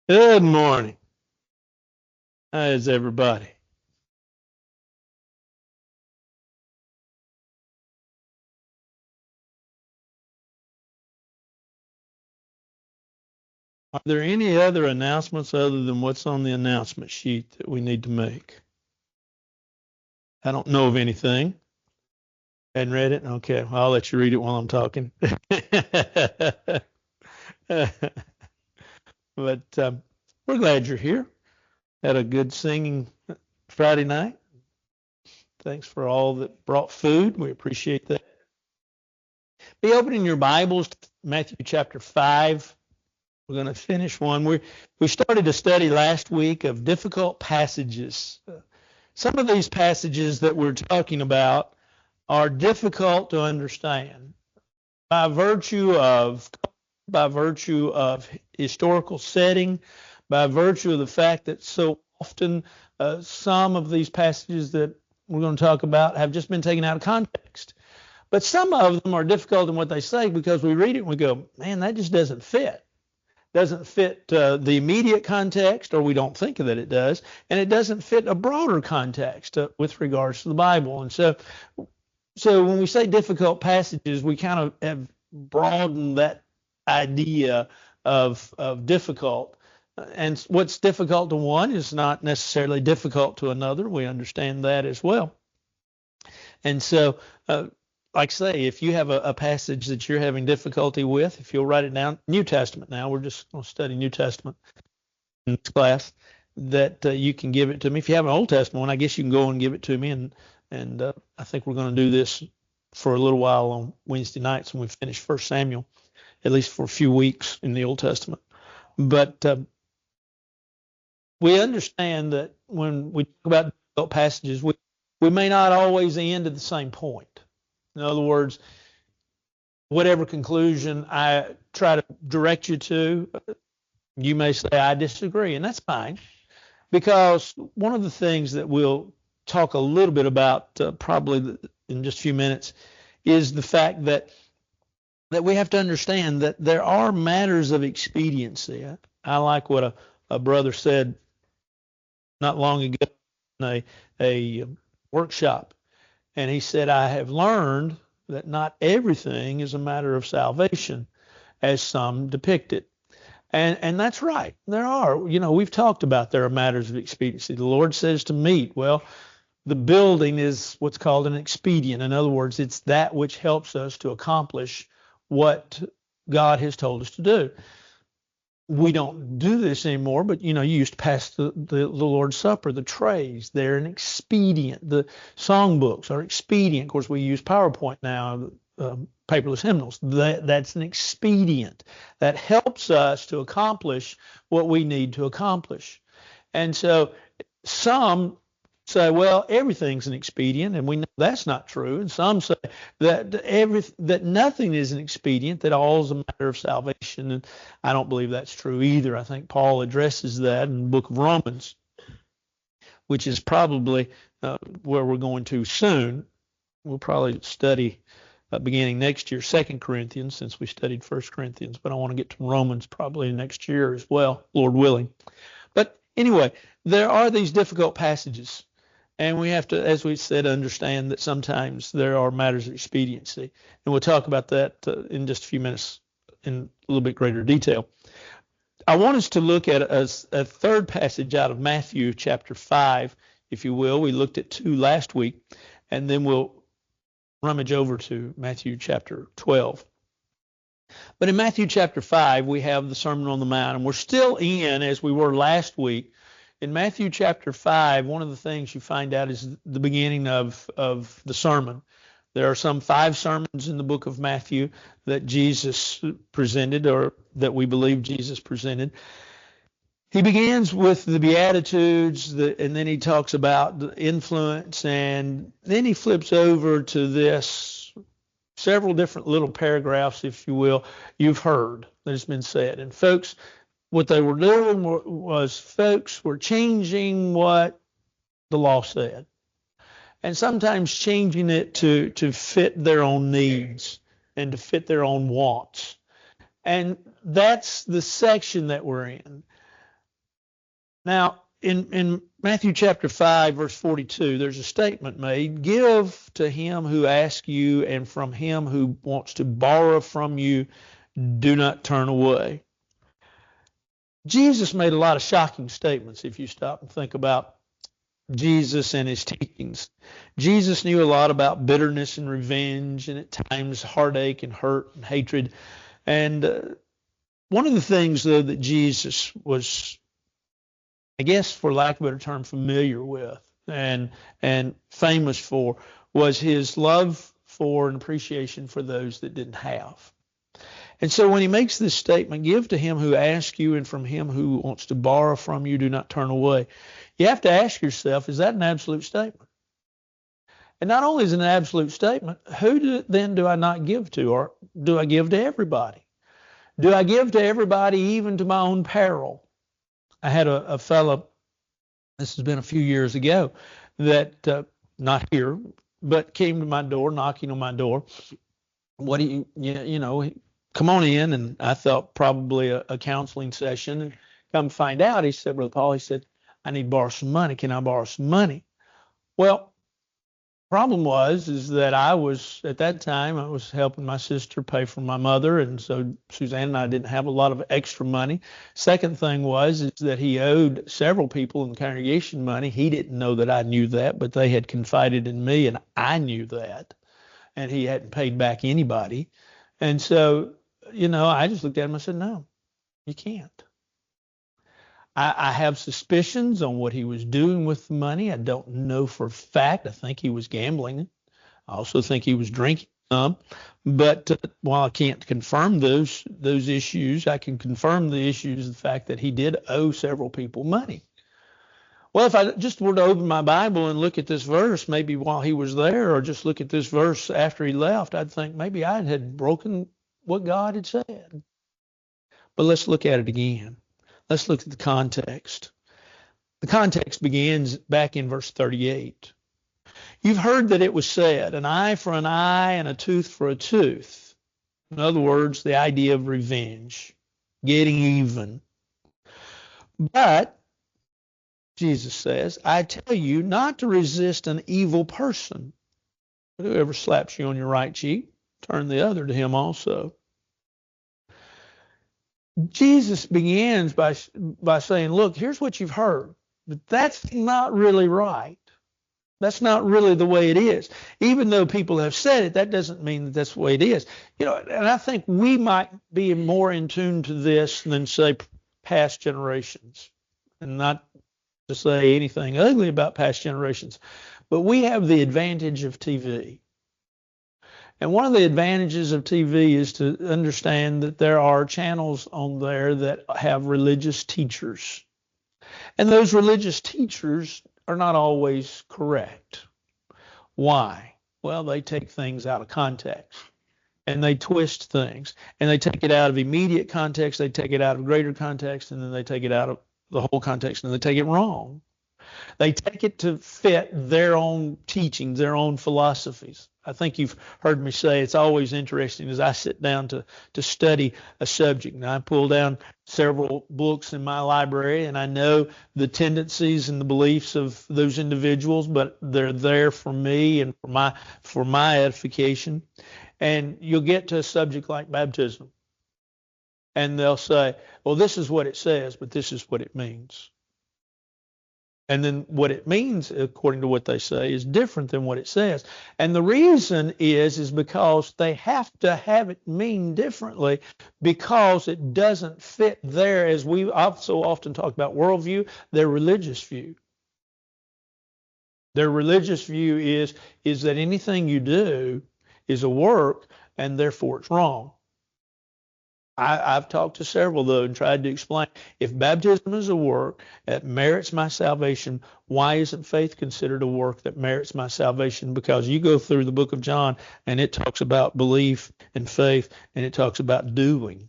Good morning. How is everybody? Are there any other announcements other than what's on the announcement sheet that we need to make? I don't know of anything. Hadn't read it? Okay, well, I'll let you read it while I'm talking. But we're glad you're here. Had a good singing Friday night. Thanks for all that brought food. We appreciate that. Be opening your Bibles to Matthew chapter 5. We're going to finish one. We started a study last week of difficult passages. Some of these passages that we're talking about are difficult to understand by virtue of historical setting, by virtue of the fact that so often some of these passages that we're going to talk about have just been taken out of context. But some of them are difficult in what they say because we read it and we go, man, that just doesn't fit. Doesn't fit the immediate context, or we don't think that it does, and it doesn't fit a broader context with regards to the Bible. And so when we say difficult passages, we kind of have broadened that idea of difficult. And what's difficult to one is not necessarily difficult to another. We understand that as well. And so like I say, if you have a passage that you're having difficulty with, if you'll write it down, New Testament now, we're just going to study New Testament in this class, that you can give it to me. If you have an Old Testament one, I guess you can go and give it to me. And I think we're going to do this for a little while on Wednesday nights when we finish 1 Samuel, at least for a few weeks in the Old Testament. But we understand that when we talk about difficult passages, we may not always end at the same point. In other words, whatever conclusion I try to direct you to, you may say I disagree, and that's fine, because one of the things that we'll talk a little bit about probably in just a few minutes is the fact that we have to understand that there are matters of expediency. I like what a brother said not long ago in a workshop. And he said, I have learned that not everything is a matter of salvation, as some depict it. And that's right. There are, we've talked about there are matters of expediency. The Lord says to meet. Well, the building is what's called an expedient. In other words, it's that which helps us to accomplish what God has told us to do. We don't do this anymore, but you used to pass the Lord's Supper, the trays. They're an expedient. The songbooks are expedient. Of course, we use PowerPoint now, paperless hymnals. That's an expedient that helps us to accomplish what we need to accomplish. And so some say, well, everything's an expedient, and we know that's not true. And some say that nothing is an expedient, that all is a matter of salvation. And I don't believe that's true either. I think Paul addresses that in the book of Romans, which is probably where we're going to soon. We'll probably study beginning next year 2 Corinthians, since we studied 1 Corinthians, but I want to get to Romans probably next year as well, Lord willing. But anyway, there are these difficult passages. And we have to, as we said, understand that sometimes there are matters of expediency. And we'll talk about that in just a few minutes in a little bit greater detail. I want us to look at a third passage out of Matthew chapter 5, if you will. We looked at 2 last week, and then we'll rummage over to Matthew chapter 12. But in Matthew chapter 5, we have the Sermon on the Mount, and we're still in, as we were last week, in Matthew chapter 5, one of the things you find out is the beginning of the sermon. There are some 5 sermons in the book of Matthew that Jesus presented, or that we believe Jesus presented. He begins with the Beatitudes, and then he talks about the influence, and then he flips over to this several different little paragraphs, if you will, you've heard that has been said. And folks, what they were doing was folks were changing what the law said, and sometimes changing it to fit their own needs and to fit their own wants. And that's the section that we're in. Now, in Matthew chapter 5, verse 42, there's a statement made, give to him who asks you, and from him who wants to borrow from you, do not turn away. Jesus made a lot of shocking statements if you stop and think about Jesus and his teachings. Jesus knew a lot about bitterness and revenge, and at times heartache and hurt and hatred. And one of the things, though, that Jesus was, I guess, for lack of a better term, familiar with and famous for was his love for and appreciation for those that didn't have. And so when he makes this statement, give to him who asks you, and from him who wants to borrow from you, do not turn away. You have to ask yourself, is that an absolute statement? And not only is it an absolute statement, who then do I not give to? Or do I give to everybody? Do I give to everybody, even to my own peril? I had a fellow, this has been a few years ago, that not here, but came to my door, knocking on my door. What do you come on in. And I thought probably a counseling session. And come find out, he said, Brother Paul, he said, I need to borrow some money. Can I borrow some money? Well, problem is that I was, at that time, I was helping my sister pay for my mother, and so Suzanne and I didn't have a lot of extra money. Second thing is that he owed several people in the congregation money. He didn't know that I knew that, but they had confided in me, and I knew that, and he hadn't paid back anybody. And so, I just looked at him and said, no, you can't. I have suspicions on what he was doing with the money. I don't know for a fact. I think he was gambling. I also think he was drinking some. But while I can't confirm those issues, I can confirm the issues, the fact that he did owe several people money. Well, if I just were to open my Bible and look at this verse, maybe while he was there, or just look at this verse after he left, I'd think maybe I had broken what God had said. But let's look at it again. Let's look at the context. The context begins back in verse 38. You've heard that it was said, an eye for an eye and a tooth for a tooth. In other words, the idea of revenge, getting even. But, Jesus says, I tell you not to resist an evil person. But whoever slaps you on your right cheek, turn the other to him also. Jesus begins by saying, look, here's what you've heard, but that's not really right. That's not really the way it is. Even though people have said it, that doesn't mean that that's the way it is. And I think we might be more in tune to this than, say, past generations. And not to say anything ugly about past generations, but we have the advantage of TV. And one of the advantages of TV is to understand that there are channels on there that have religious teachers. And those religious teachers are not always correct. Why? Well, they take things out of context, and they twist things, and they take it out of immediate context, they take it out of greater context, and then they take it out of the whole context, and they take it wrong. They take it to fit their own teachings, their own philosophies. I think you've heard me say it's always interesting as I sit down to study a subject. Now, I pull down several books in my library, and I know the tendencies and the beliefs of those individuals, but they're there for me and for my edification. And you'll get to a subject like baptism, and they'll say, well, this is what it says, but this is what it means. And then what it means, according to what they say, is different than what it says. And the reason is because they have to have it mean differently, because it doesn't fit there, as we so often talk about worldview, their religious view. Their religious view is that anything you do is a work, and therefore it's wrong. I've talked to several, though, and tried to explain, if baptism is a work that merits my salvation, why isn't faith considered a work that merits my salvation? Because you go through the book of John, and it talks about belief and faith, and it talks about doing.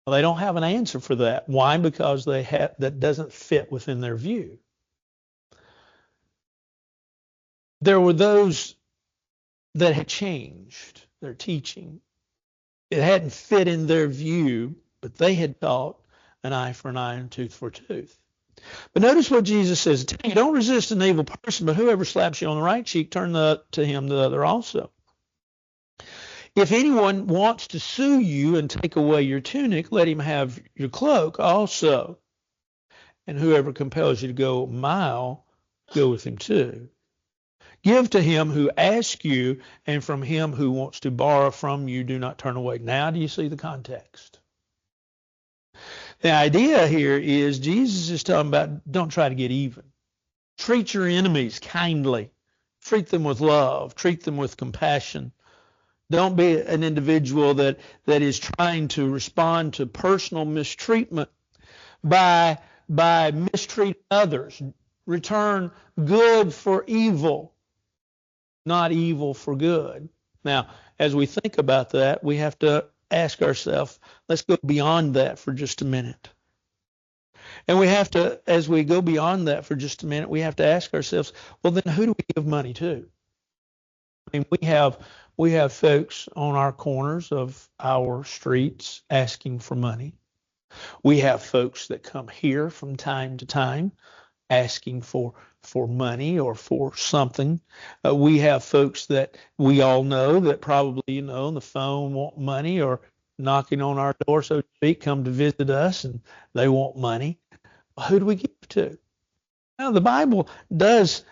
Well, they don't have an answer for that. Why? Because that doesn't fit within their view. There were those that had changed their teaching. It hadn't fit in their view, but they had taught an eye for an eye and a tooth for a tooth. But notice what Jesus says. Don't resist an evil person, but whoever slaps you on the right cheek, turn to him the other also. If anyone wants to sue you and take away your tunic, let him have your cloak also. And whoever compels you to go a mile, go with him too. Give to him who asks you, and from him who wants to borrow from you, do not turn away. Now do you see the context? The idea here is Jesus is talking about don't try to get even. Treat your enemies kindly. Treat them with love. Treat them with compassion. Don't be an individual that is trying to respond to personal mistreatment by mistreating others. Return good for evil, not evil for good. Now, as we think about that, we have to ask ourselves, let's go beyond that for just a minute. And we have to, as we go beyond that for just a minute, we have to ask ourselves, well, then who do we give money to? I mean, we have folks on our corners of our streets asking for money. We have folks that come here from time to time asking for money or for something. We have folks that we all know that probably, on the phone want money or knocking on our door, so to speak, come to visit us and they want money. Who do we give to? Now, the Bible does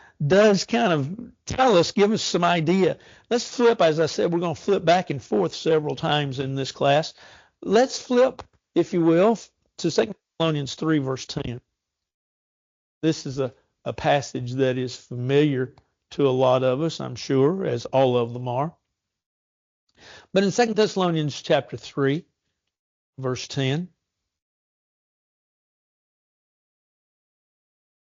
kind of tell us, give us some idea. Let's flip, as I said, we're going to flip back and forth several times in this class. Let's flip, if you will, to 2 Thessalonians 3, verse 10. This is a passage that is familiar to a lot of us, I'm sure, as all of them are. But in 2 Thessalonians chapter 3, verse 10,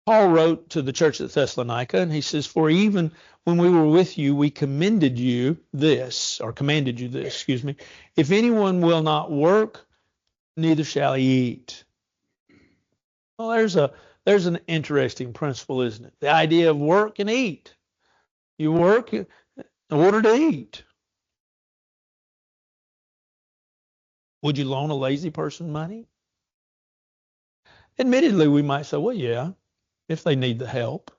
Paul wrote to the church at Thessalonica, and he says, for even when we were with you, we commanded you this, if anyone will not work, neither shall he eat. Well, there's an interesting principle, isn't it? The idea of work and eat. You work in order to eat. Would you loan a lazy person money? Admittedly, we might say, well, yeah, if they need the help.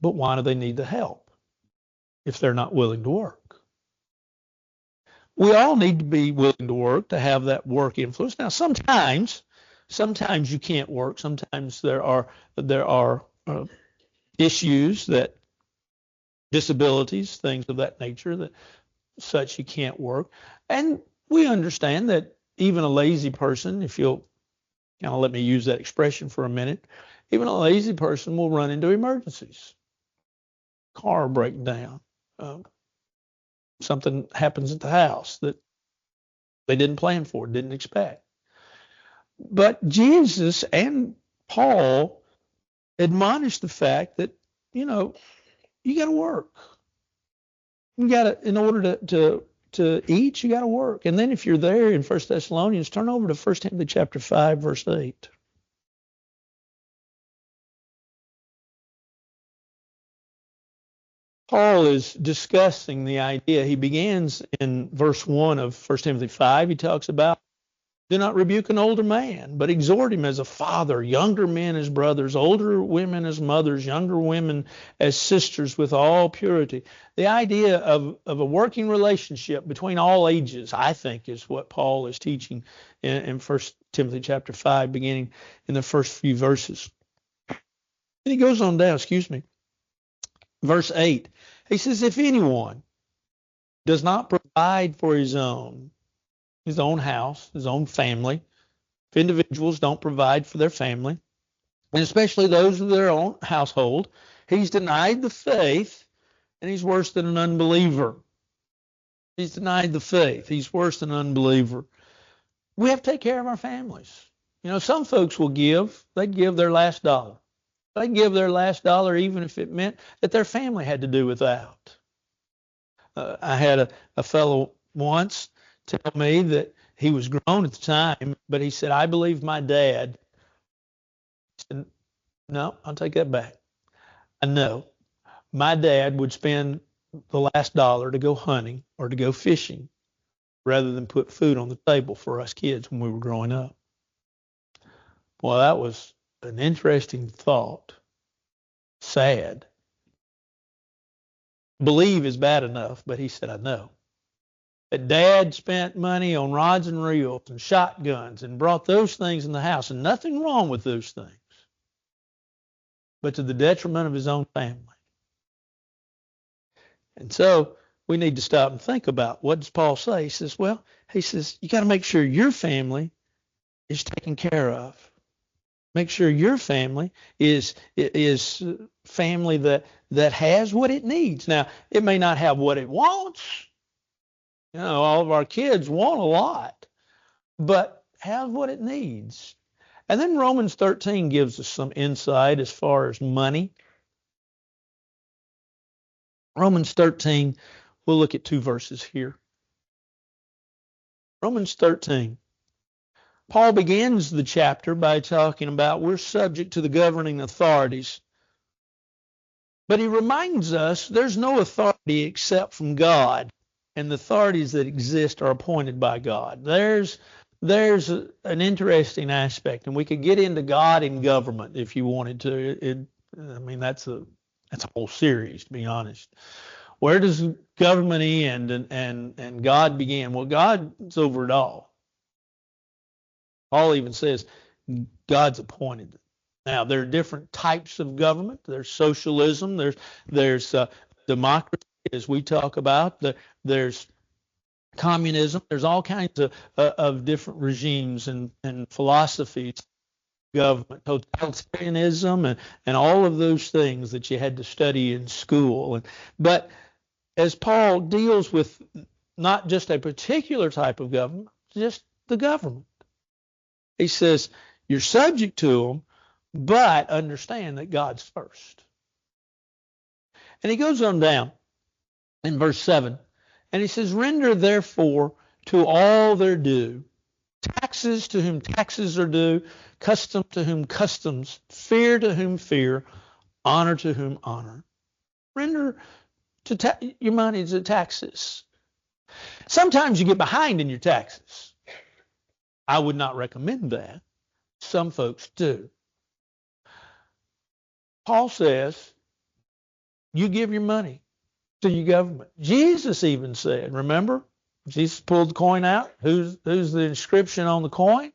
But why do they need the help if they're not willing to work? We all need to be willing to work, to have that work influence. Now, sometimes you can't work. Sometimes there are issues, disabilities, things of that nature, that such you can't work. And we understand that even a lazy person, if you'll kind of let me use that expression for a minute, even a lazy person will run into emergencies. Car breakdown. Something happens at the house that they didn't plan for, didn't expect. But Jesus and Paul admonished the fact that, you got to work. You got to, in order to eat, you got to work. And then if you're there in 1 Thessalonians, turn over to 1 Timothy chapter 5, verse 8. Paul is discussing the idea. He begins in verse 1 of 1 Timothy 5. He talks about, do not rebuke an older man, but exhort him as a father, younger men as brothers, older women as mothers, younger women as sisters with all purity. The idea of a working relationship between all ages, I think, is what Paul is teaching in 1 Timothy chapter 5, beginning in the first few verses. And he goes on down, verse 8. He says, if anyone does not provide for his own house, his own family, if individuals don't provide for their family, and especially those of their own household, he's denied the faith, and he's worse than an unbeliever. He's denied the faith. He's worse than an unbeliever. We have to take care of our families. Some folks will give. They'd give their last dollar. They'd give their last dollar even if it meant that their family had to do without. I had a fellow once tell me that he was grown at the time, but he said, I believe my dad. I said, no, I'll take that back. I know my dad would spend the last dollar to go hunting or to go fishing rather than put food on the table for us kids when we were growing up. Well, that was an interesting thought. Sad. Believe is bad enough, but he said, I know. That Dad spent money on rods and reels and shotguns and brought those things in the house, and nothing wrong with those things, but to the detriment of his own family. And so we need to stop and think about, what does Paul say? He says, you got to make sure your family is taken care of. Make sure your family is family that has what it needs. Now, it may not have what it wants. All of our kids want a lot, but have what it needs. And then Romans 13 gives us some insight as far as money. Romans 13, we'll look at 2 verses here. Romans 13. Paul begins the chapter by talking about we're subject to the governing authorities. But he reminds us there's no authority except from God, and the authorities that exist are appointed by God. There's an interesting aspect, and we could get into God in government if you wanted to. That's a whole series, to be honest. Where does government end and God begin? Well, God's over it all. Paul even says God's appointed it. Now, there are different types of government. There's socialism. There's democracy, as we talk about. There's communism. There's all kinds of different regimes and philosophies, government, totalitarianism, and all of those things that you had to study in school. But as Paul deals with not just a particular type of government, just the government, he says, you're subject to them, but understand that God's first. And he goes on down in verse 7, and he says, render therefore to all their due, taxes to whom taxes are due, custom to whom customs, fear to whom fear, honor to whom honor. Render your money to taxes. Sometimes you get behind in your taxes. I would not recommend that. Some folks do. Paul says, you give your money to your government. Jesus even said, remember, Jesus pulled the coin out. Who's the inscription on the coin?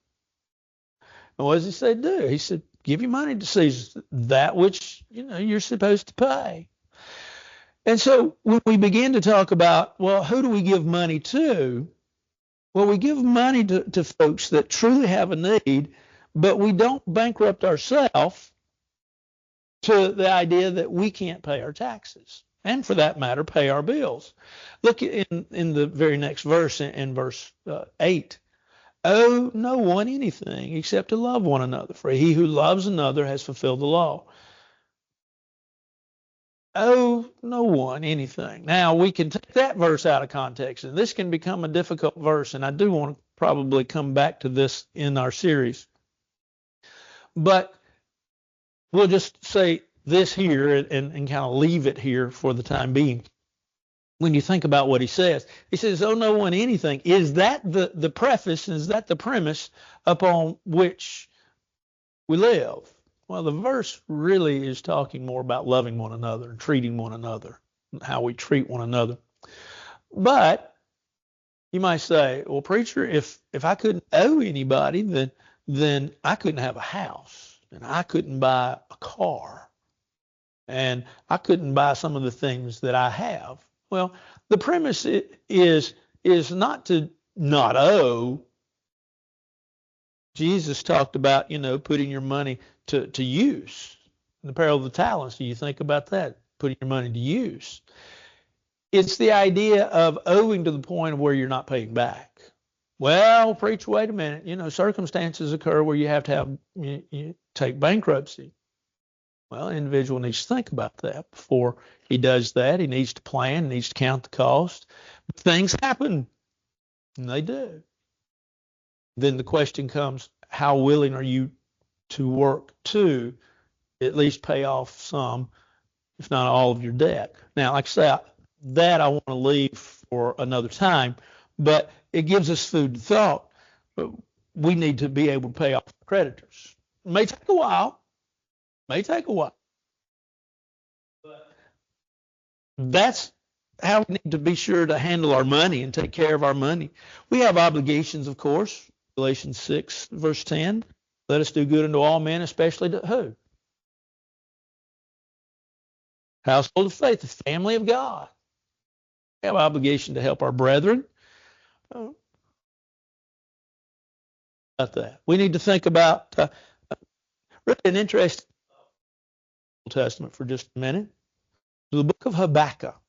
And what does he say do? He said, give your money to Caesar, that which you're supposed to pay. And so when we begin to talk about, well, who do we give money to? Well, we give money to folks that truly have a need, but we don't bankrupt ourselves to the idea that we can't pay our taxes, and for that matter, pay our bills. Look in the very next verse, in verse 8. Owe no one anything except to love one another, for he who loves another has fulfilled the law. Owe no one anything. Now, we can take that verse out of context, and this can become a difficult verse, and I do want to probably come back to this in our series. But we'll just say this here and kind of leave it here for the time being. When you think about what he says owe no one anything. Is that the preface, is that the premise upon which we live? Well, the verse really is talking more about loving one another and treating one another, how we treat one another. But you might say, well, preacher, if I couldn't owe anybody, then I couldn't have a house, and I couldn't buy a car, and I couldn't buy some of the things that I have. Well, the premise is not to not owe. Jesus talked about, putting your money to use. In the parable of the talents, do you think about that? Putting your money to use. It's the idea of owing to the point where you're not paying back. Well, preacher, wait a minute. Circumstances occur where you have to you take bankruptcy. Well, an individual needs to think about that before he does that. He needs to plan, needs to count the cost. But things happen, and they do. Then the question comes, how willing are you to work to at least pay off some, if not all, of your debt? Now, like I say, that I want to leave for another time, but it gives us food for thought. We need to be able to pay off creditors. may take a while. May take a while. That's how we need to be sure to handle our money and take care of our money. We have obligations, of course. Galatians 6, verse 10. Let us do good unto all men, especially to who? Household of faith, the family of God. We have obligation to help our brethren. About that. We need to think about really an interesting Old Testament for just a minute. The book of Habakkuk.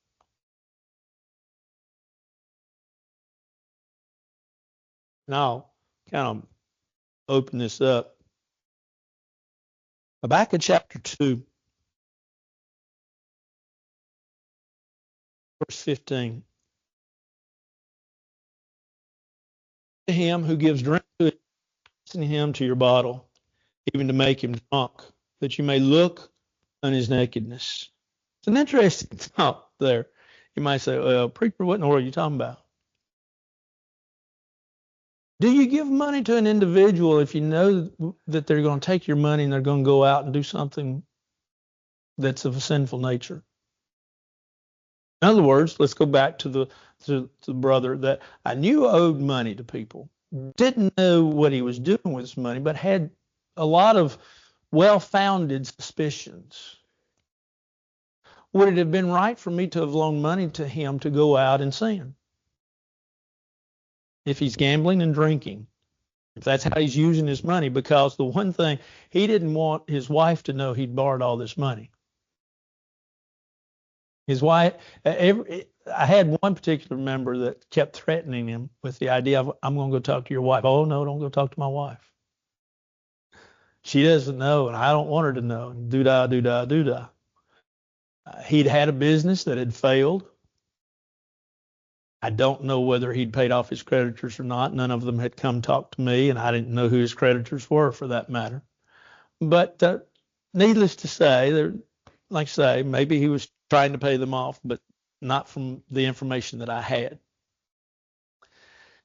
Now, kind of open this up. Habakkuk chapter 2, verse 15. To him who gives drink to it, send him to your bottle, even to make him drunk, that you may look on his nakedness. It's an interesting thought there. You might say, well, preacher, what in the world are you talking about? Do you give money to an individual if you know that they're going to take your money and they're going to go out and do something that's of a sinful nature? In other words, let's go back to the brother that I knew owed money to people, didn't know what he was doing with his money, but had a lot of well-founded suspicions. Would it have been right for me to have loaned money to him to go out and sin? If he's gambling and drinking, if that's how he's using his money, because the one thing, he didn't want his wife to know he'd borrowed all this money. His wife, I had one particular member that kept threatening him with the idea of, I'm going to go talk to your wife. Oh, no, don't go talk to my wife. She doesn't know, and I don't want her to know. Doo-dah, doo-dah, doo-dah. He'd had a business that had failed. I don't know whether he'd paid off his creditors or not. None of them had come talk to me, and I didn't know who his creditors were for that matter. But needless to say, like I say, maybe he was trying to pay them off, but not from the information that I had.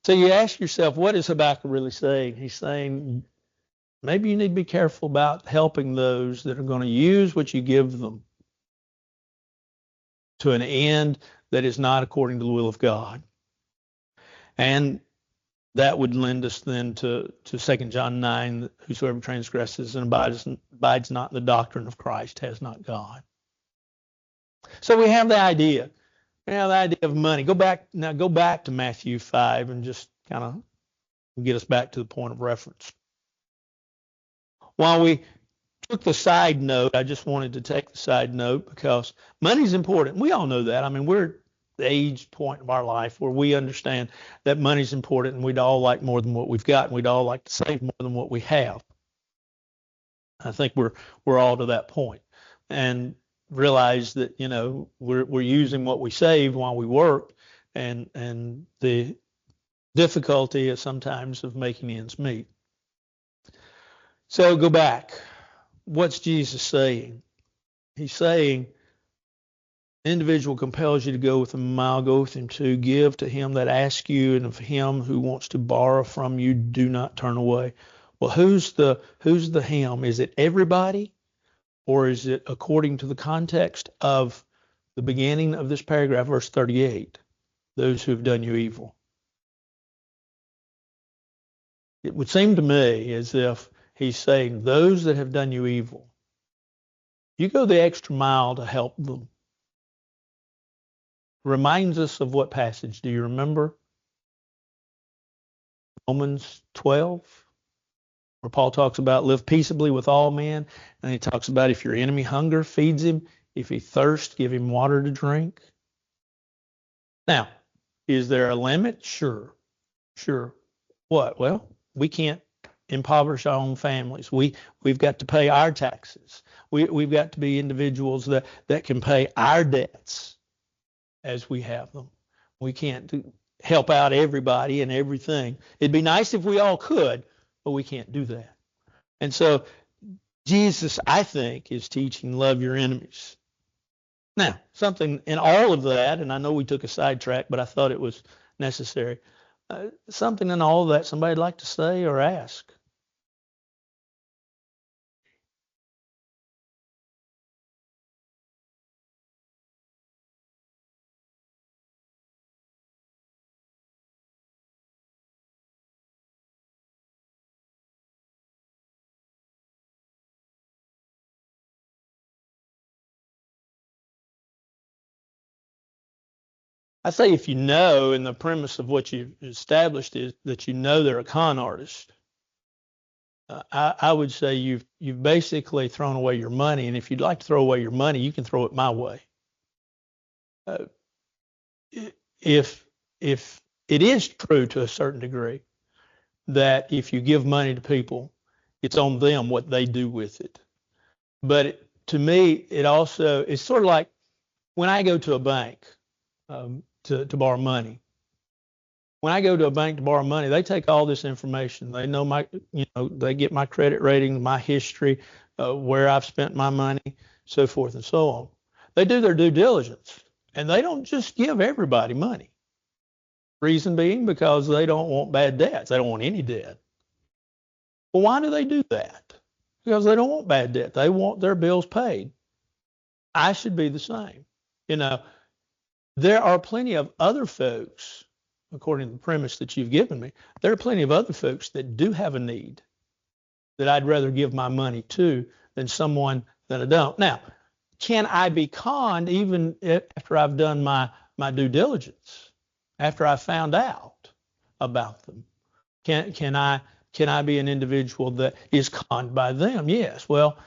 So you ask yourself, what is Habakkuk really saying? He's saying, maybe you need to be careful about helping those that are going to use what you give them to an end that is not according to the will of God. And that would lend us then to 2 John 9, whosoever transgresses and abides not in the doctrine of Christ has not God. So we have the idea. We have the idea of money. Go back to Matthew 5 and just kind of get us back to the point of reference. While we took the side note, I just wanted to take the side note because money's important. We all know that. I mean, we're at the age point of our life where we understand that money's important and we'd all like more than what we've got and we'd all like to save more than what we have. I think we're all to that point and realize that, we're using what we save while we work and the difficulty is sometimes of making ends meet. So go back. What's Jesus saying? He's saying, individual compels you to go with him a mile, go with him 2. Give to him that asks you, and of him who wants to borrow from you, do not turn away. Well, who's the him? Is it everybody, or is it according to the context of the beginning of this paragraph, verse 38? Those who have done you evil. It would seem to me as if he's saying, those that have done you evil, you go the extra mile to help them. Reminds us of what passage? Do you remember? Romans 12, where Paul talks about live peaceably with all men. And he talks about if your enemy hunger, feeds him. If he thirst, give him water to drink. Now, is there a limit? Sure. What? Well, we can't impoverish our own families. We've got to pay our taxes. We've got to be individuals that can pay our debts as we have them. We can't help out everybody and everything. It'd be nice if we all could, but we can't do that. And so Jesus, I think, is teaching love your enemies. Now, something in all of that, and I know we took a sidetrack, but I thought it was necessary. Something in all of that somebody'd like to say or ask? I say if you know, and the premise of what you've established is that you know they're a con artist. I would say you've basically thrown away your money, and if you'd like to throw away your money, you can throw it my way. Uh, if it is true to a certain degree that if you give money to people, it's on them what they do with it. But to me, it's sort of like when I go to a bank to borrow money. When I go to a bank to borrow money, they take all this information. They know they get my credit rating, my history, where I've spent my money, so forth and so on. They do their due diligence, and they don't just give everybody money. Reason being because they don't want bad debts. They don't want any debt. Well, why do they do that? Because they don't want bad debt. They want their bills paid. I should be the same. You know, there are plenty of other folks, according to the premise that you've given me, there are plenty of other folks that do have a need that I'd rather give my money to than someone that I don't. Now, can I be conned even after I've done my due diligence, after I found out about them? Can I be an individual that is conned by them? Yes. Well,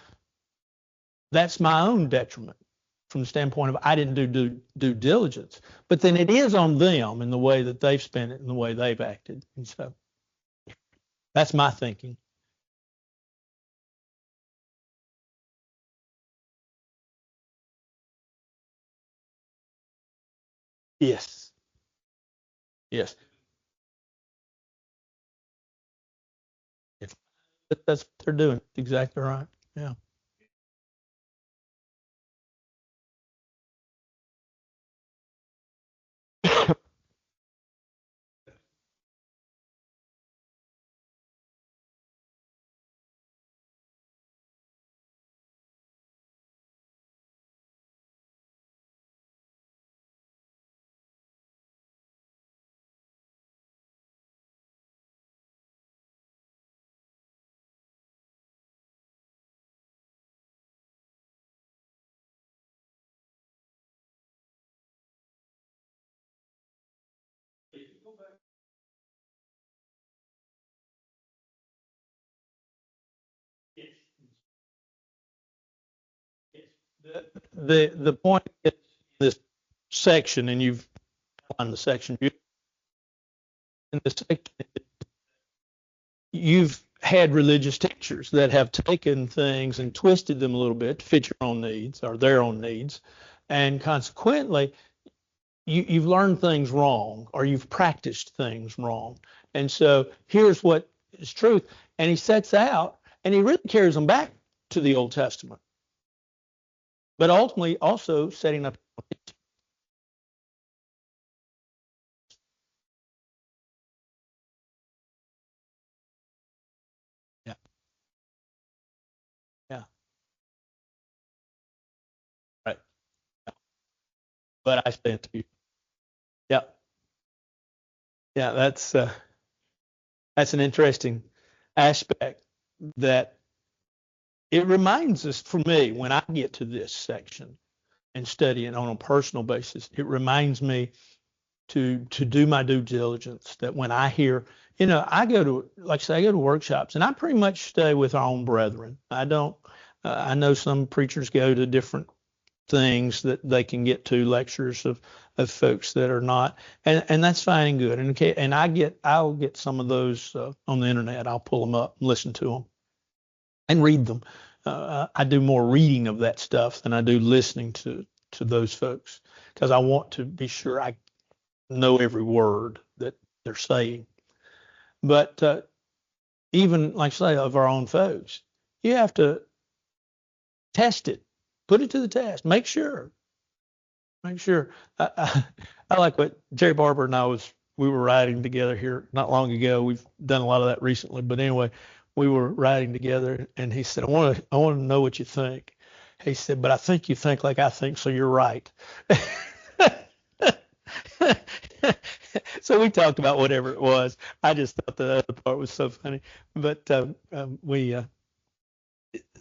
that's my own detriment from the standpoint of I didn't do due diligence. But then it is on them in the way that they've spent it and the way they've acted. And so that's my thinking. Yes. Yes. Yes. That's what they're doing. Exactly right. Yeah. The point is this section, and you've on the section in the section you've had religious teachers that have taken things and twisted them a little bit to fit your own needs or their own needs, and consequently you've learned things wrong or you've practiced things wrong. And so here's what is truth, and he sets out and he really carries them back to the Old Testament, but ultimately also setting up. Yeah, yeah, right. But I stand to you. Yeah, yeah, that's an interesting aspect that it reminds us, for me, when I get to this section and study it on a personal basis, it reminds me to do my due diligence. That when I hear, I go to, like I say, I go to workshops, and I pretty much stay with our own brethren. I don't. I know some preachers go to different things that they can get to, lectures of folks that are not, and that's fine and good. And okay, and I'll get some of those on the internet. I'll pull them up and listen to them and read them. I do more reading of that stuff than I do listening to those folks because I want to be sure I know every word that they're saying. But even like I say of our own folks, you have to test it, put it to the test, make sure. Make sure. I like what Jerry Barber and we were riding together here not long ago. We've done a lot of that recently, but anyway, we were riding together, and he said, I want to know what you think. He said, but I think you think like I think, so you're right. So we talked about whatever it was. I just thought the other part was so funny, but we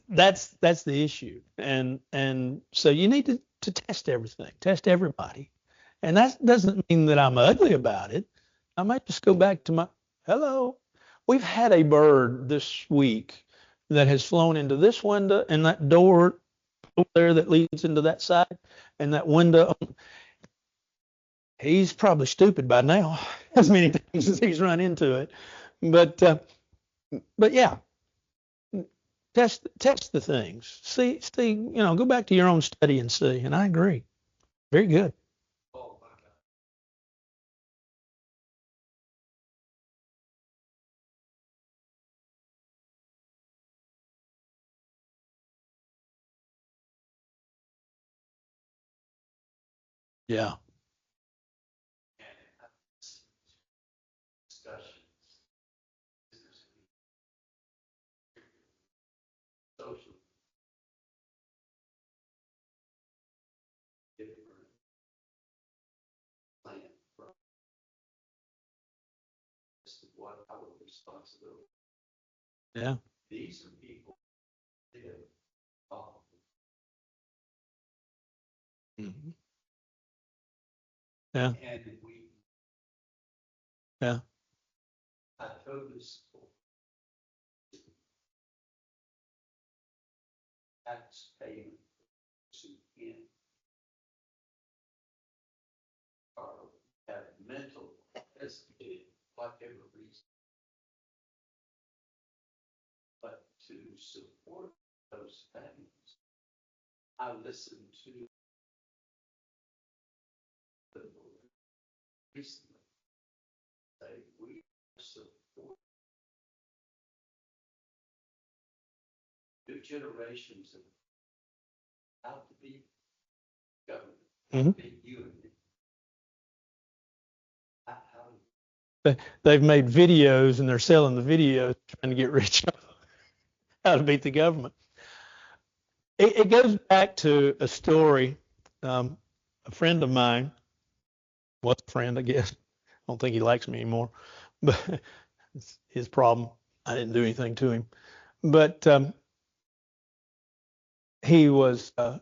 that's the issue, and so you need to test everything, test everybody, And that doesn't mean that I'm ugly about it. I might just go back to my, hello. We've had a bird this week that has flown into this window and that door over there that leads into that side and that window. He's probably stupid by now, as many times as he's run into it. But yeah, test the things. See, go back to your own study and see. And I agree. Very good. Yeah. Yeah. Mhm. Yeah. Yeah. Mhm. They've made videos and they're selling the videos trying to get rich how to beat the government. It goes back to a story. A friend of mine was a friend, I guess. I don't think he likes me anymore, but it's his problem. I didn't do anything to him. But he was uh,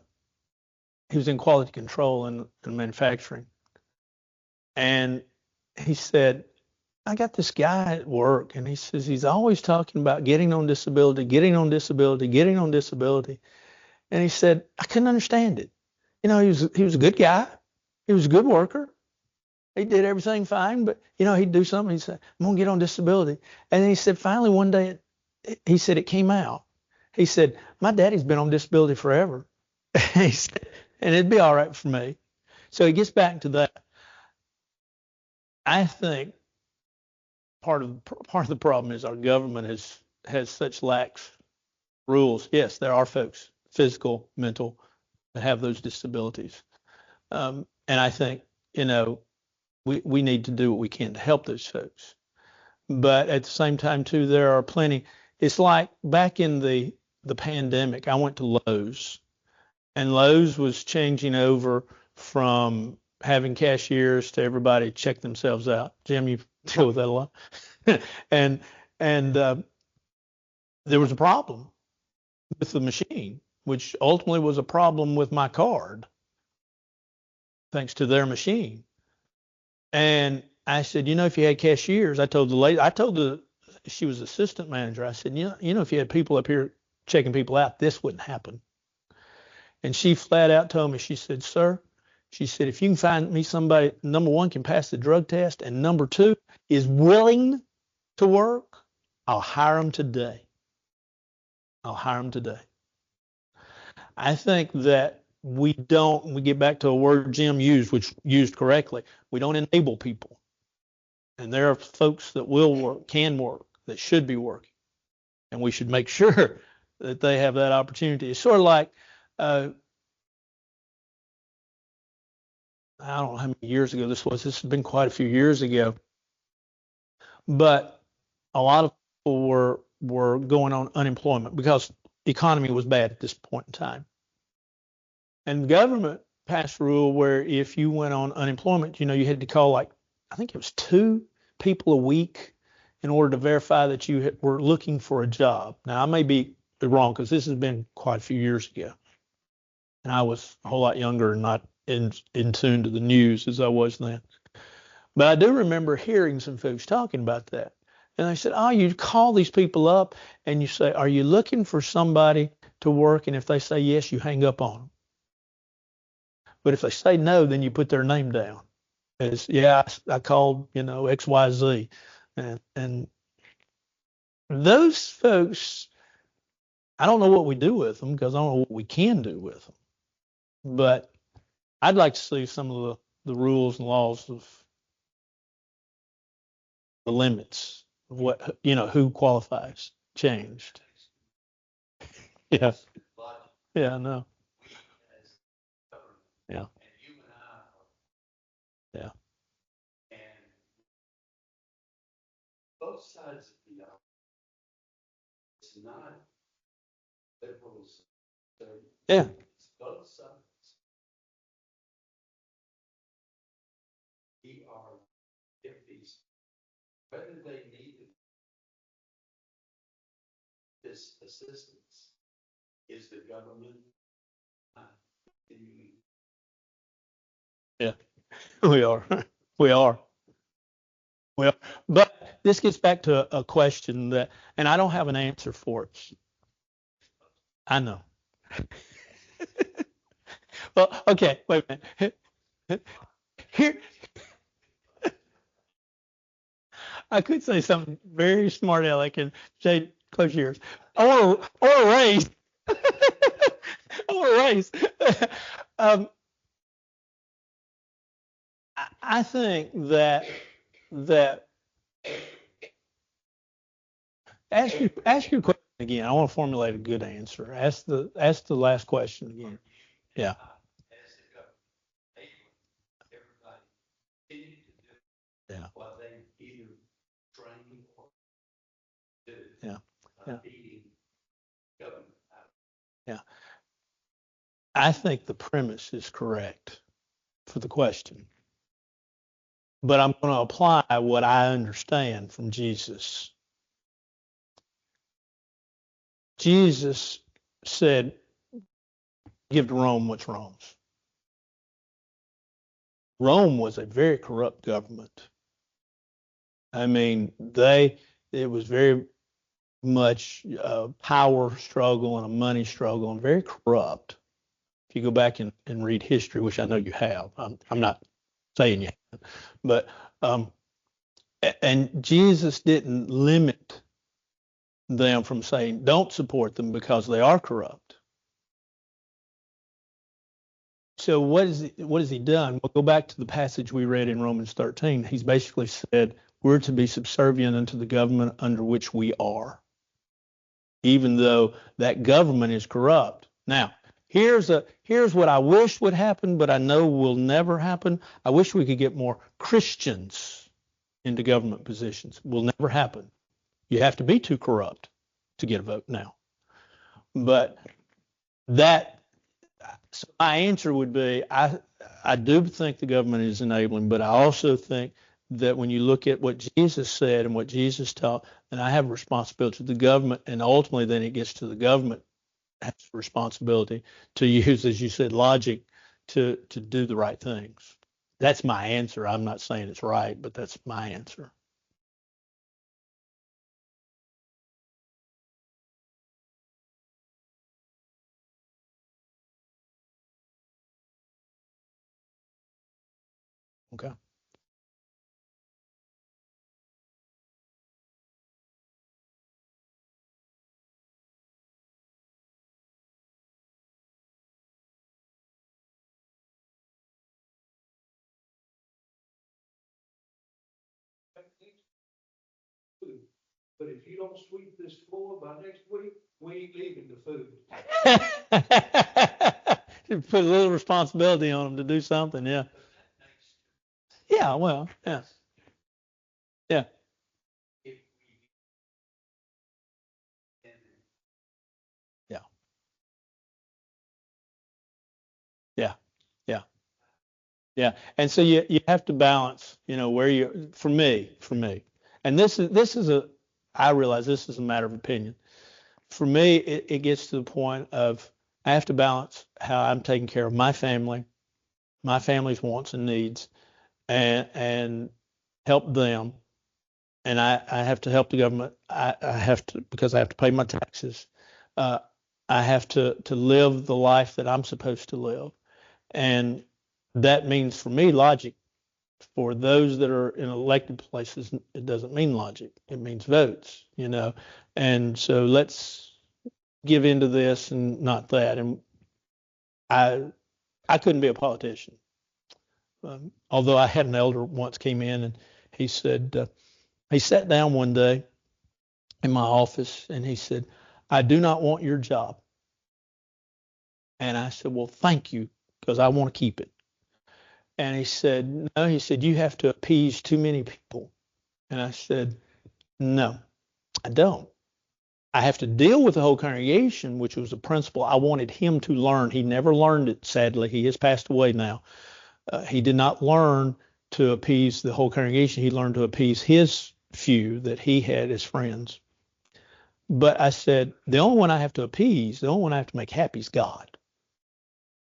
he was in quality control and manufacturing, and he said, I got this guy at work, and he says he's always talking about getting on disability, getting on disability, getting on disability. And he said, I couldn't understand it. He was a good guy. He was a good worker. He did everything fine, but he'd do something. He'd say, I'm gonna get on disability. And then he said, finally one day, he said it came out. He said, my daddy's been on disability forever. He said, and it'd be all right for me. So he gets back to that. I think part of the problem is our government has such lax rules. Yes, there are folks, physical, mental, that have those disabilities. And I think, we need to do what we can to help those folks. But at the same time, too, there are plenty. It's like back in the pandemic, I went to Lowe's, and Lowe's was changing over from having cashiers to everybody check themselves out. Jim, you deal with that a lot. and and there was a problem with the machine, which ultimately was a problem with my card, thanks to their machine. And I said, if you had cashiers, I told she was assistant manager. I said, if you had people up here checking people out, this wouldn't happen. And she flat out told me, she said, sir, she said, if you can find me somebody, number one, can pass the drug test, and number two, is willing to work, I'll hire them today. I'll hire them today. I think that we get back to a word Jim used, which used correctly. We don't enable people. And there are folks that will work, can work, that should be working. And we should make sure that they have that opportunity. It's sort of like, I don't know how many years ago this was. This has been quite a few years ago. But a lot of people were going on unemployment because the economy was bad at this point in time. And the government passed a rule where if you went on unemployment, you had to call, like, I think it was 2 people a week in order to verify that you were looking for a job. Now, I may be wrong because this has been quite a few years ago. And I was a whole lot younger and not in tune to the news as I was then. But I do remember hearing some folks talking about that. And I said, oh, you call these people up and you say, are you looking for somebody to work? And if they say yes, you hang up on them. But if they say no, then you put their name down as, yeah, I called, XYZ. And those folks, I don't know what we do with them because I don't know what we can do with them. But I'd like to see some of the rules and laws of the limits of what, who qualifies changed. Yeah. Yeah, I know. Yeah. Yeah. Both sides of the aisle. It's not liberals. Yeah. It's both sides. We are hippies. Whether they needed this assistance is the government continuing. Yeah. We are. We are. Well, but this gets back to a question that, and I don't have an answer for it. I know. Well, okay, wait a minute. Here, I could say something very smart, Alec, and Jade, close your ears. Or a race. Or a race. um, I think that ask your question again. I want to formulate a good answer. Ask the last question again. Yeah. Yeah. What they either train or do. Yeah. Yeah. Government. Yeah. I think the premise is correct for the question, but I'm going to apply what I understand from Jesus. Jesus said, give to Rome what's Rome's. Rome was a very corrupt government. I mean, it was very much a power struggle and a money struggle and very corrupt. If you go back and read history, which I know you have, I'm not saying you haven't, but and Jesus didn't limit them from saying don't support them because they are corrupt. So what has he done? We'll go back to the passage we read in Romans 13. He's basically said we're to be subservient unto the government under which we are, even though that government is corrupt. Now, here's what I wish would happen, but I know will never happen. I wish we could get more Christians into government positions. Will never happen. You have to be too corrupt to get a vote now. But so my answer would be I do think the government is enabling, but I also think that when you look at what Jesus said and what Jesus taught, and I have a responsibility to the government, and ultimately then it gets to the government has a responsibility to use, as you said, logic to do the right things. That's my answer. I'm not saying it's right, but that's my answer. Okay. But if you don't sweep this floor by next week, we ain't leaving the food. Put a little responsibility on them to do something. Yeah. Yeah. Well. Yeah. Yeah. Yeah. Yeah. Yeah. Yeah. And so you have to balance, where for me, and this is I realize this is a matter of opinion. For me, it gets to the point of I have to balance how I'm taking care of my family my family's wants and needs and help them. And I have to help the government. I have to, because I have to pay my taxes. Uh, I have to live the life that I'm supposed to live. And that means for me logic. For those that are in elected places, it doesn't mean logic. It means votes, you know. And so let's give into this and not that. And I I couldn't be a politician. Although I had an elder once came in and he said, he sat down one day in my office and he said, I do not want your job. And I said, well, thank you, because I want to keep it. And he said, no, he said, you have to appease too many people. And I said, no, I don't. I have to deal with the whole congregation, which was a principle I wanted him to learn. He never learned it, sadly. He has passed away now. He did not learn to appease the whole congregation. He learned to appease his few that he had as friends. But I said, the only one I have to appease, the only one I have to make happy is God.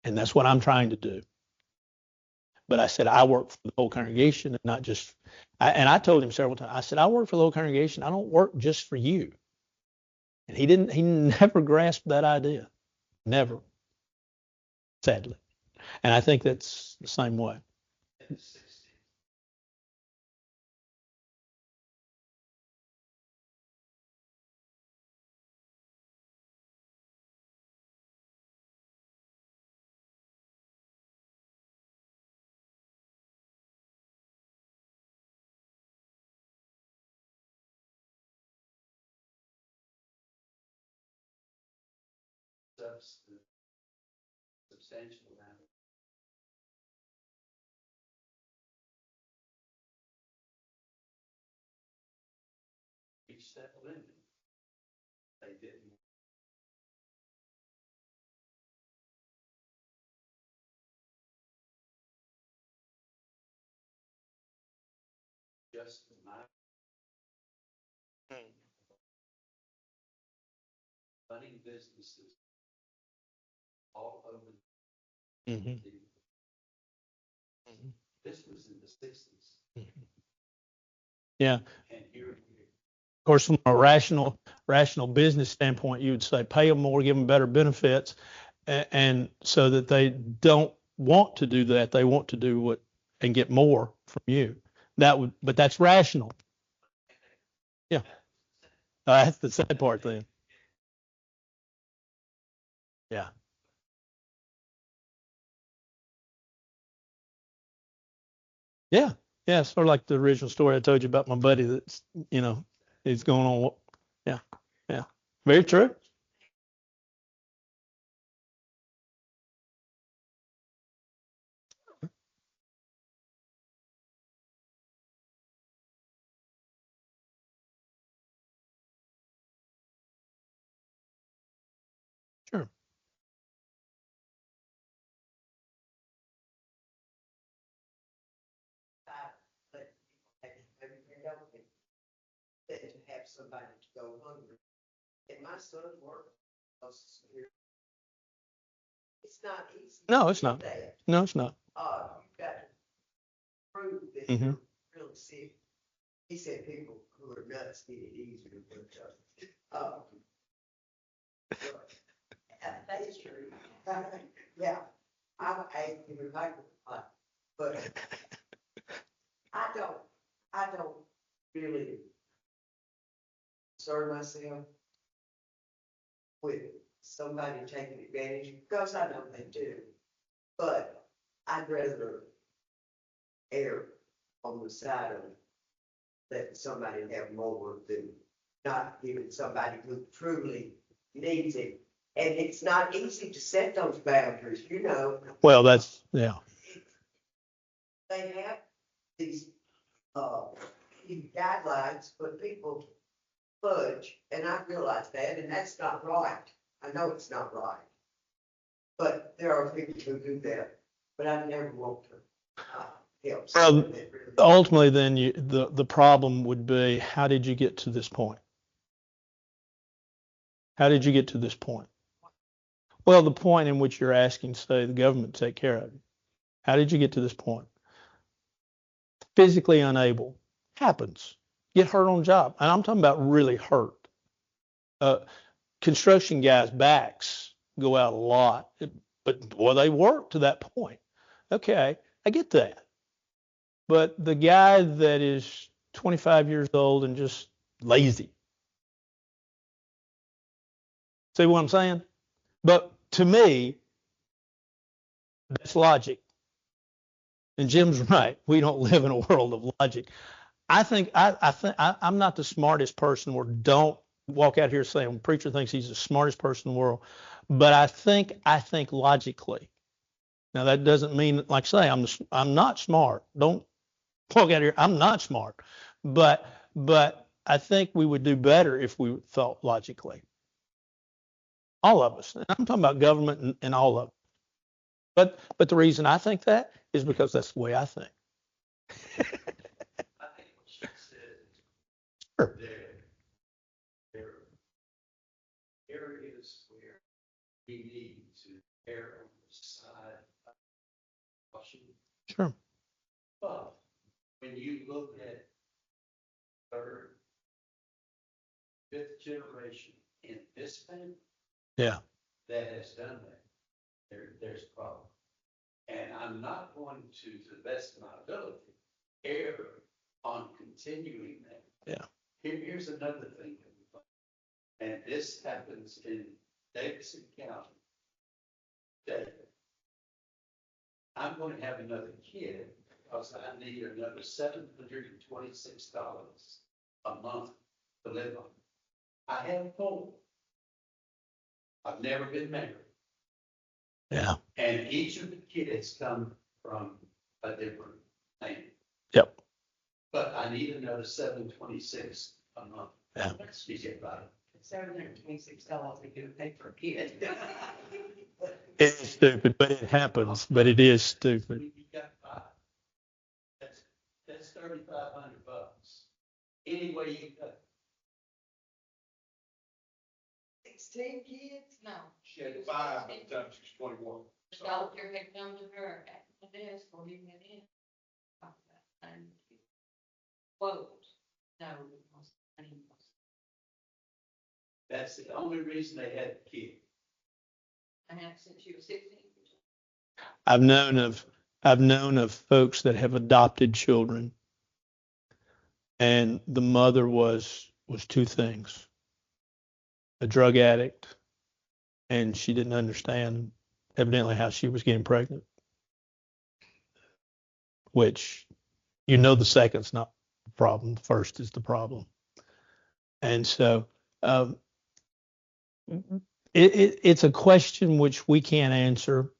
And that's what I'm trying to do. But I said, I work for the whole congregation and not just, and I told him several times, I said, I work for the whole congregation. I don't work just for you. And he never grasped that idea. Never. Sadly. And I think that's the same way. Substantial amount. Reach that limit. They didn't. Just my running businesses all over. Mm-hmm. This was in the 60s. Mm-hmm. Yeah. And here, Of course, from a rational business standpoint, you would say pay them more, give them better benefits, and so that they don't want to do that. They want to do what and get more from you. But that's rational. Yeah. That's the sad part then. Yeah. Yeah. Yeah. Sort of like the original story I told you about my buddy that's, is going on. Yeah. Yeah. Very true. Sure. But you know, than to have somebody to go hungry. And my son worked. It's not easy. No, to it's do not. that. No, it's not. You've got to prove that Mhm. you're really sick. He said people who are nuts get it easier, but, that's true. Yeah, I remember, but I don't really concern myself with somebody taking advantage, because I know they do. But I'd rather err on the side of letting somebody have more than not giving somebody who truly needs it. And it's not easy to set those boundaries, you know. Well, yeah. They have these, uh, guidelines, but people fudge, and I realize that, and that's not right. I know it's not right. But there are people who do that, but I never want to, help. Well, someone that really- ultimately, then the problem would be, how did you get to this point? How did you get to this point? Well, the point in which you're asking, say, the government to take care of you. How did you get to this point? Physically unable. Happens. Get hurt on the job. And I'm talking about really hurt. Construction guys' backs go out a lot, but boy, they work to that point. Okay, I get that. But the guy that is 25 years old and just lazy. See what I'm saying? But to me, that's logic. And Jim's right. We don't live in a world of logic. I think I'm not the smartest person, or don't walk out here saying preacher thinks he's the smartest person in the world. But I think logically. Now that doesn't mean, like I say, I'm not smart. Don't walk out here. I'm not smart. But I think we would do better if we thought logically. All of us. And I'm talking about government and all of it. But the reason I think that is because that's the way I think. I think what she said is Sure. there are areas where we need to err on the side of caution. Sure. But when you look at third, fifth generation in this family Yeah. that has done that, there's a problem. And I'm not going to the best of my ability, err on continuing that. Yeah. Here's another thing that we find, and this happens in Davidson County. David, I'm going to have another kid because I need another $726 a month to live on. I have 4. I've never been married. Yeah. And each of the kids come from a different name. Yep. But I need another $726 a month. Yeah. You get by. $726 we do pay for a kid. It's stupid, but it happens. But it is stupid. You got 5. That's $3,500. Any way you cut. 16 kids? No. She had 5 by the time she was 21. The doctor had come to her at the desk or he went in. And quote, no, it was, I mean, That's the only reason they had the kid. I have since she was 16. I've known of folks that have adopted children, and the mother was 2 things: a drug addict, and she didn't understand evidently how she was getting pregnant. Which, the second's not the problem, the first is the problem. And so it's a question which we can't answer.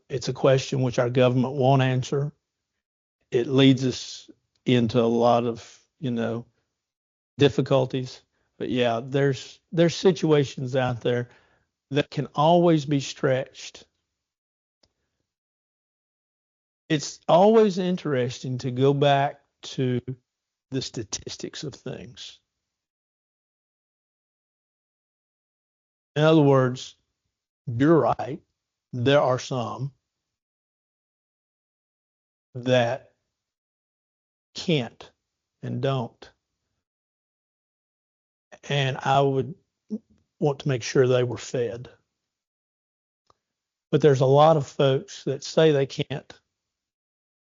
It's a question which our government won't answer. It leads us into a lot of, difficulties. But yeah, there's situations out there that can always be stretched. It's always interesting to go back to the statistics of things. In other words, you're right. There are some that can't and don't. And I would want to make sure they were fed. But there's a lot of folks that say they can't.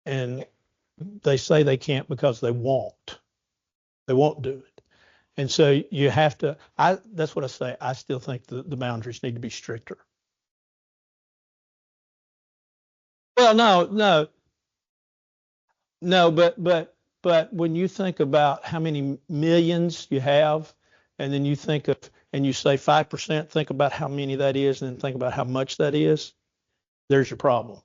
And they say they can't because they won't. They won't do it. And so you have to, that's what I say. I still think the boundaries need to be stricter. Well, no, but when you think about how many millions you have, and then you think of, and you say 5%, think about how many that is, and then think about how much that is, there's your problem.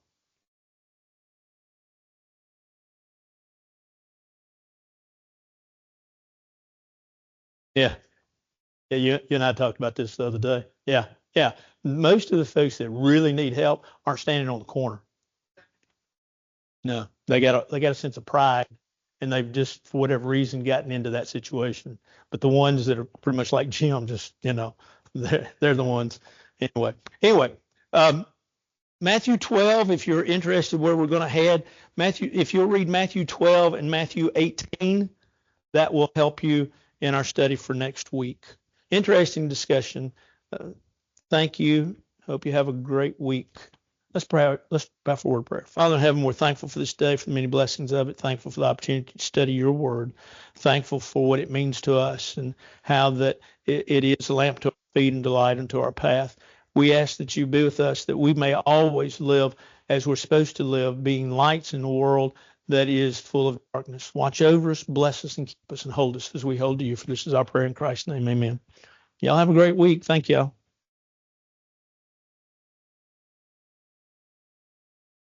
Yeah. Yeah, you and I talked about this the other day. Yeah. Most of the folks that really need help aren't standing on the corner. No, they got a sense of pride, and they've just, for whatever reason, gotten into that situation. But the ones that are pretty much like Jim, just, they're the ones. Anyway, Matthew 12, if you're interested where we're going to head, if you'll read Matthew 12 and Matthew 18, that will help you in our study for next week. Interesting discussion. Thank you. Hope you have a great week. Let's pray. Let's bow for word prayer. Father in heaven, we're thankful for this day, for the many blessings of it. Thankful for the opportunity to study your word. Thankful for what it means to us and how that it is a lamp to our feet and delight unto our path. We ask that you be with us, that we may always live as we're supposed to live, being lights in a world that is full of darkness. Watch over us, bless us, and keep us and hold us as we hold to you. For this is our prayer in Christ's name. Amen. Y'all have a great week. Thank y'all.